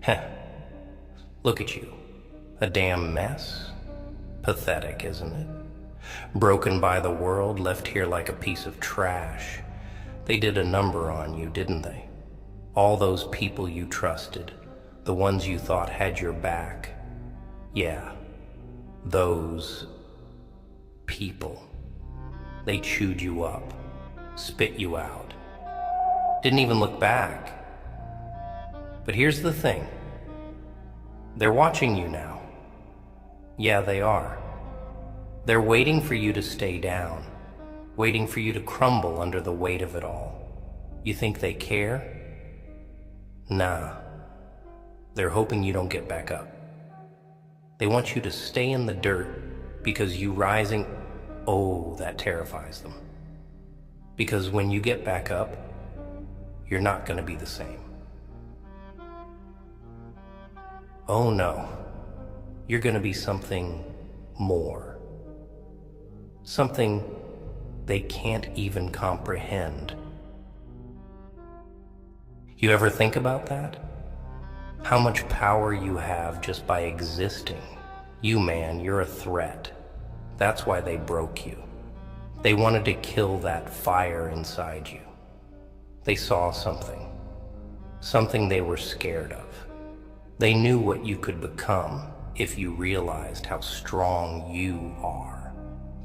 Heh, look at you. A damn mess. Pathetic, isn't it? Broken by the world, left here like a piece of trash. They did a number on you, didn't they? All those people you trusted, the ones you thought had your back. Yeah, those people. They chewed you up, spit you out. Didn't even look back. But here's the thing. They're watching you now. Yeah, they are. They're waiting for you to stay down, waiting for you to crumble under the weight of it all. You think they care? Nah. They're hoping you don't get back up. They want you to stay in the dirt because you rising, oh, that terrifies them. Because when you get back up, you're not going to be the same. Oh no, you're going to be something more. Something they can't even comprehend. You ever think about that? How much power you have just by existing. You, man, you're a threat. That's why they broke you. They wanted to kill that fire inside you. They saw something they were scared of. They knew what you could become if you realized how strong you are.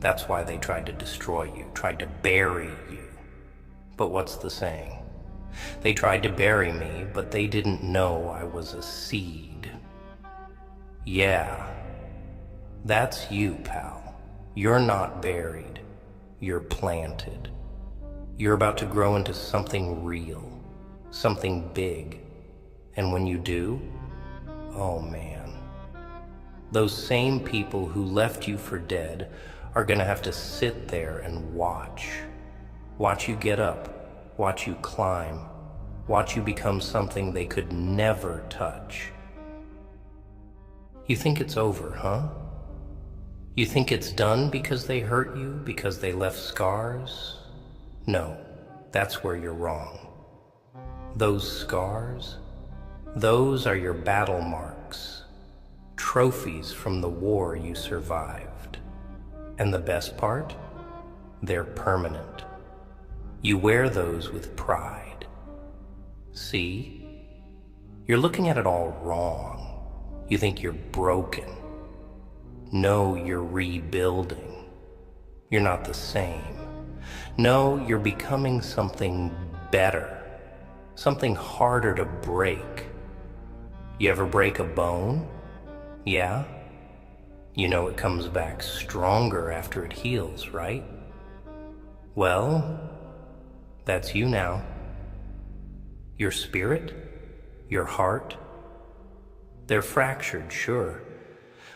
That's why they tried to destroy you, tried to bury you. But what's the saying? They tried to bury me, but they didn't know I was a seed. Yeah, that's you, pal. You're not buried. You're planted. You're about to grow into something real, something big. And when you do, oh man, those same people who left you for dead are gonna have to sit there and watch you get up, watch you climb, watch you become something they could never touch. You think it's over, huh? You think it's done because they hurt you, because they left scars? No, that's where you're wrong. Those scars, those are your battle marks, trophies from the war you survived. And the best part? They're permanent. You wear those with pride. See? You're looking at it all wrong. You think you're broken. No, you're rebuilding. You're not the same. No, you're becoming something better, something harder to break. You ever break a bone? Yeah? You know it comes back stronger after it heals, right? Well, that's you now. Your spirit, your heart, they're fractured, sure,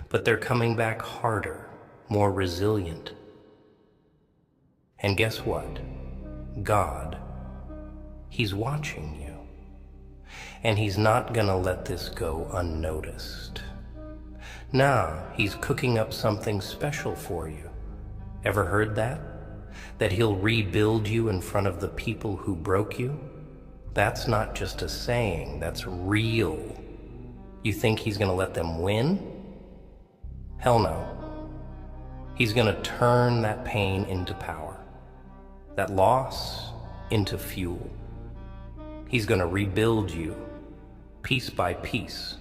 but they're coming back harder, more resilient. And guess what? God, He's watching you. And He's not gonna let this go unnoticed. Nah, He's cooking up something special for you. Ever heard that? That He'll rebuild you in front of the people who broke you? That's not just a saying, that's real. You think He's gonna let them win? Hell no. He's gonna turn that pain into power, that loss into fuel. He's gonna rebuild you piece by piece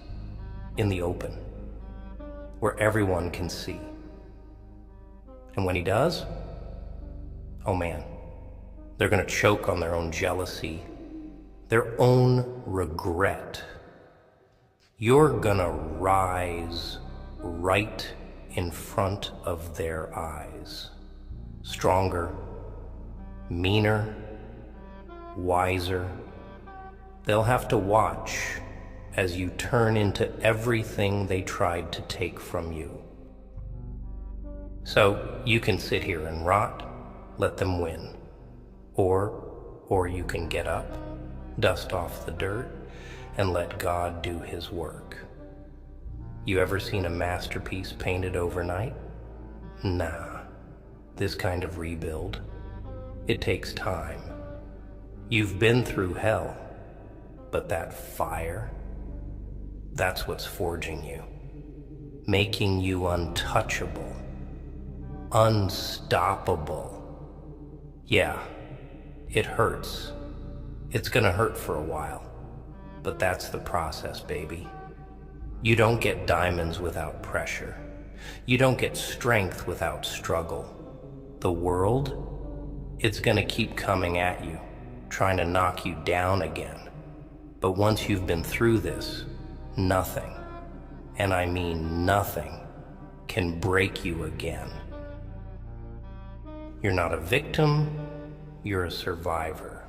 in the open, where everyone can see. And when He does, oh man, they're gonna choke on their own jealousy, their own regret. You're gonna rise right in front of their eyes. Stronger, meaner, wiser. They'll have to watch as you turn into everything they tried to take from you. So you can sit here and rot, let them win. Or you can get up, dust off the dirt, and let God do His work. You ever seen a masterpiece painted overnight? Nah, this kind of rebuild, it takes time. You've been through hell, but that fire, That's what's forging you, making you untouchable, unstoppable. Yeah, it hurts. It's gonna hurt for a while, but that's the process, baby. You don't get diamonds without pressure. You don't get strength without struggle. The world, it's gonna keep coming at you, trying to knock you down again. But once you've been through this, nothing, and I mean nothing, can break you again. You're not a victim, you're a survivor.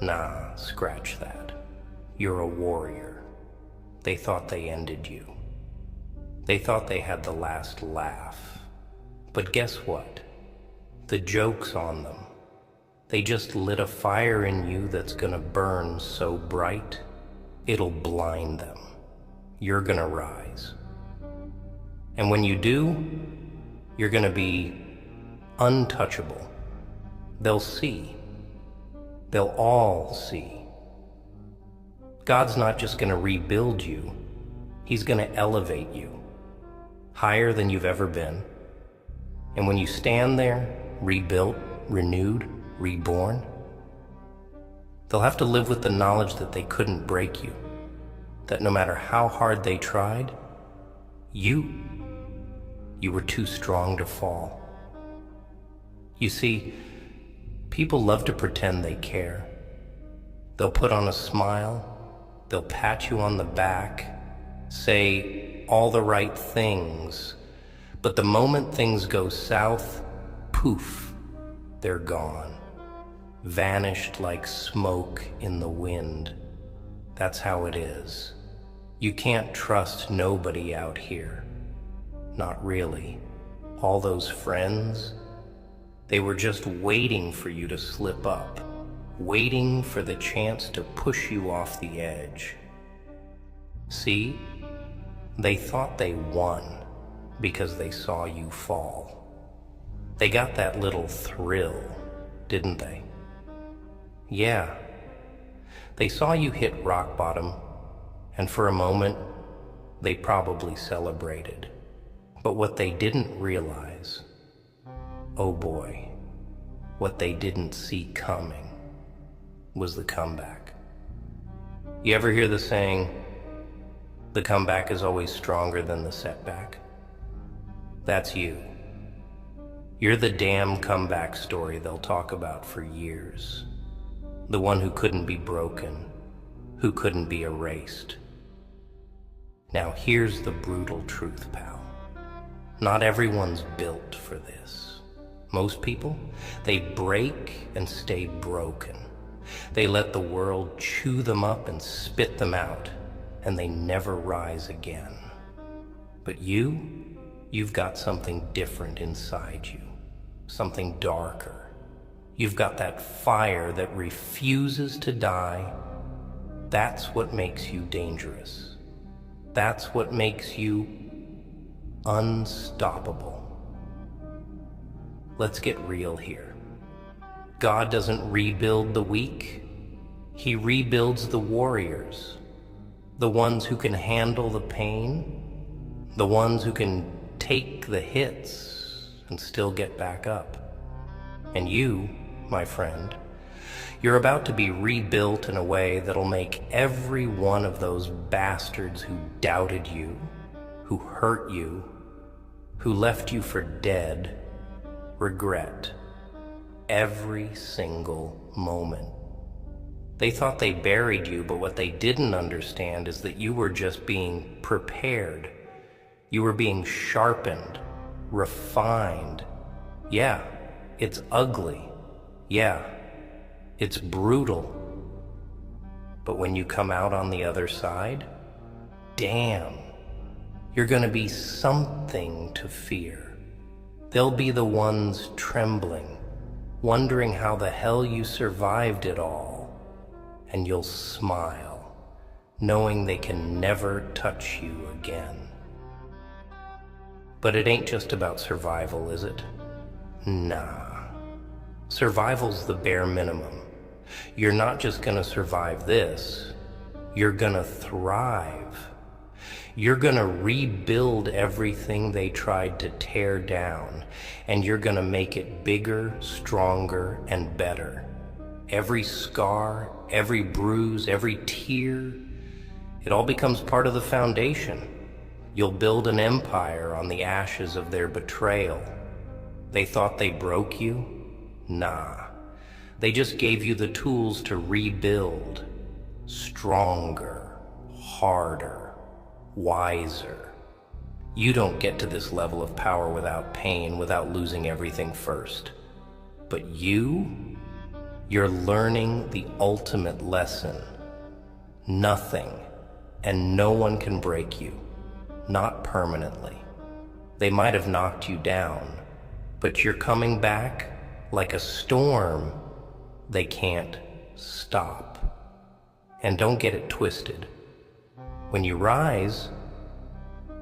Nah, scratch that. You're a warrior. They thought they ended you. They thought they had the last laugh. But guess what? The joke's on them. They just lit a fire in you that's gonna burn so bright, it'll blind them. You're gonna rise. And when you do, you're gonna be untouchable. They'll see. They'll all see. God's not just gonna rebuild you, He's gonna elevate you higher than you've ever been. And when you stand there, rebuilt, renewed, reborn, they'll have to live with the knowledge that they couldn't break you, that no matter how hard they tried, you were too strong to fall. You see, people love to pretend they care. They'll put on a smile, they'll pat you on the back, say all the right things, but the moment things go south, poof, they're gone, vanished like smoke in the wind. That's how it is. You can't trust nobody out here. Not really. All those friends, they were just waiting for you to slip up, waiting for the chance to push you off the edge. See? They thought they won because they saw you fall. They got that little thrill, didn't they? Yeah. They saw you hit rock bottom, and for a moment, they probably celebrated. But what they didn't realize, oh boy, what they didn't see coming was the comeback. You ever hear the saying, the comeback is always stronger than the setback? That's you. You're the damn comeback story they'll talk about for years. The one who couldn't be broken, who couldn't be erased. Now here's the brutal truth, pal. Not everyone's built for this. Most people, they break and stay broken. They let the world chew them up and spit them out, and they never rise again. But you've got something different inside you, something darker. You've got that fire that refuses to die. That's what makes you dangerous. That's what makes you unstoppable. Let's get real here. God doesn't rebuild the weak. He rebuilds the warriors, the ones who can handle the pain, the ones who can take the hits and still get back up. And you, my friend, you're about to be rebuilt in a way that'll make every one of those bastards who doubted you, who hurt you, who left you for dead, regret every single moment. They thought they buried you, but what they didn't understand is that you were just being prepared. You were being sharpened, refined. Yeah, it's ugly. Yeah, it's brutal. But when you come out on the other side, damn, you're gonna be something to fear. They'll be the ones trembling, wondering how the hell you survived it all. And you'll smile, knowing they can never touch you again. But it ain't just about survival, is it? Nah. Survival's the bare minimum. You're not just gonna survive this, You're gonna thrive. You're gonna rebuild everything they tried to tear down, and you're gonna make it bigger, stronger, and better. Every scar, every bruise, every tear, it all becomes part of the foundation. You'll build an empire on the ashes of their betrayal. They thought they broke you? Nah. They just gave you the tools to rebuild. Stronger, harder, wiser. You don't get to this level of power without pain, without losing everything first. But you're learning the ultimate lesson. Nothing and no one can break you, not permanently. They might have knocked you down, but you're coming back like a storm they can't stop. And don't get it twisted. When you rise,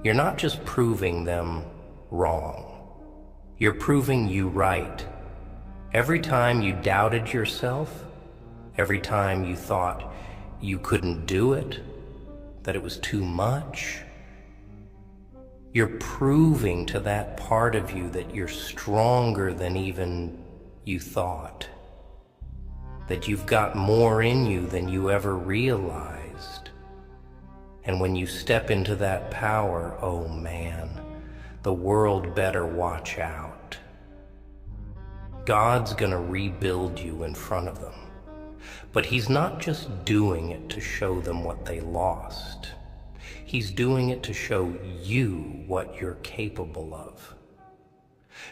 you're not just proving them wrong. You're proving you right. Every time you doubted yourself, every time you thought you couldn't do it, that it was too much, you're proving to that part of you that you're stronger than even you thought. That you've got more in you than you ever realized. And when you step into that power, oh man, the world better watch out. God's gonna rebuild you in front of them. But he's not just doing it to show them what they lost. He's doing it to show you what you're capable of.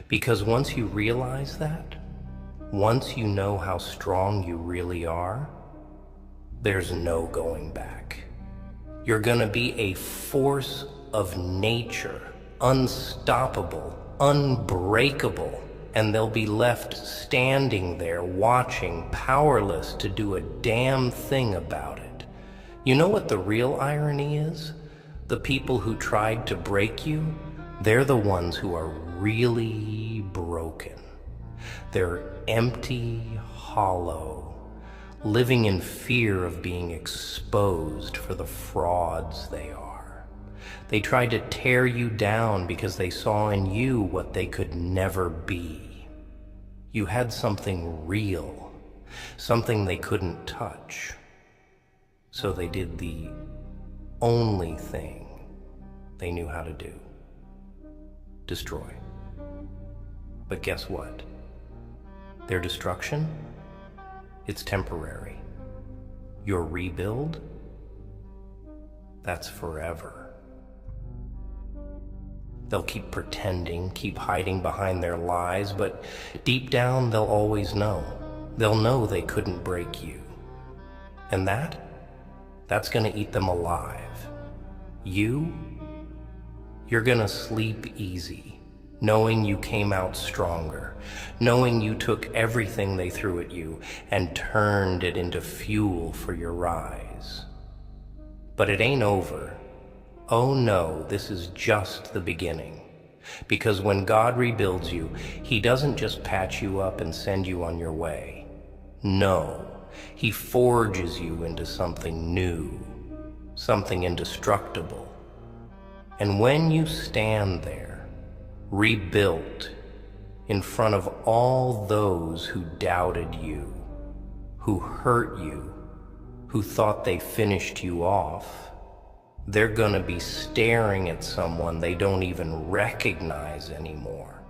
Because once you realize that, once you know how strong you really are, there's no going back. You're gonna be a force of nature, unstoppable, unbreakable, and they'll be left standing there watching, powerless to do a damn thing about it. You know what the real irony is? The people who tried to break you, they're the ones who are really broken. They're empty, hollow, living in fear of being exposed for the frauds they are. They tried to tear you down because they saw in you what they could never be. You had something real, something they couldn't touch. So they did the only thing they knew how to do: destroy. But guess what? Their destruction, it's temporary. Your rebuild, that's forever. They'll keep pretending, keep hiding behind their lies, but deep down they'll always know. They'll know they couldn't break you. And that's gonna eat them alive. You're gonna sleep easy, knowing you came out stronger, knowing you took everything they threw at you and turned it into fuel for your rise. But it ain't over. Oh no, this is just the beginning. Because when God rebuilds you, he doesn't just patch you up and send you on your way. No, he forges you into something new, something indestructible. And when you stand there, rebuilt, in front of all those who doubted you, who hurt you, who thought they finished you off, they're gonna be staring at someone they don't even recognize anymore.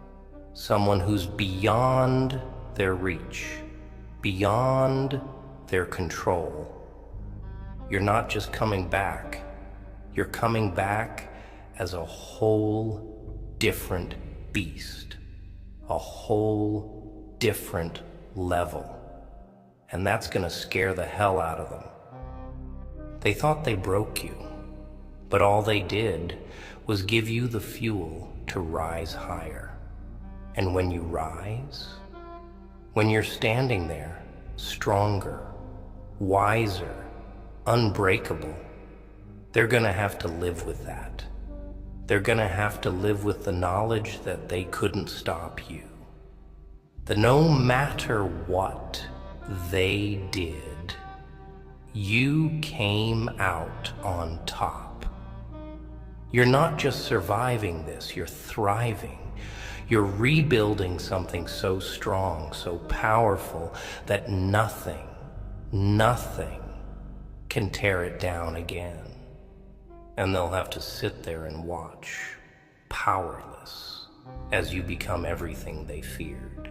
Someone who's beyond their reach, beyond their control. You're not just coming back, you're coming back as a whole different beast, a whole different level. And that's gonna scare the hell out of them. They thought they broke you, but all they did was give you the fuel to rise higher. And when you rise, when you're standing there, stronger, wiser, unbreakable, they're gonna have to live with that. They're gonna have to live with the knowledge that they couldn't stop you. That no matter what they did, You came out on top. You're not just surviving this, you're thriving. You're rebuilding something so strong, so powerful, that nothing can tear it down again. And they'll have to sit there and watch, powerless, as you become everything they feared.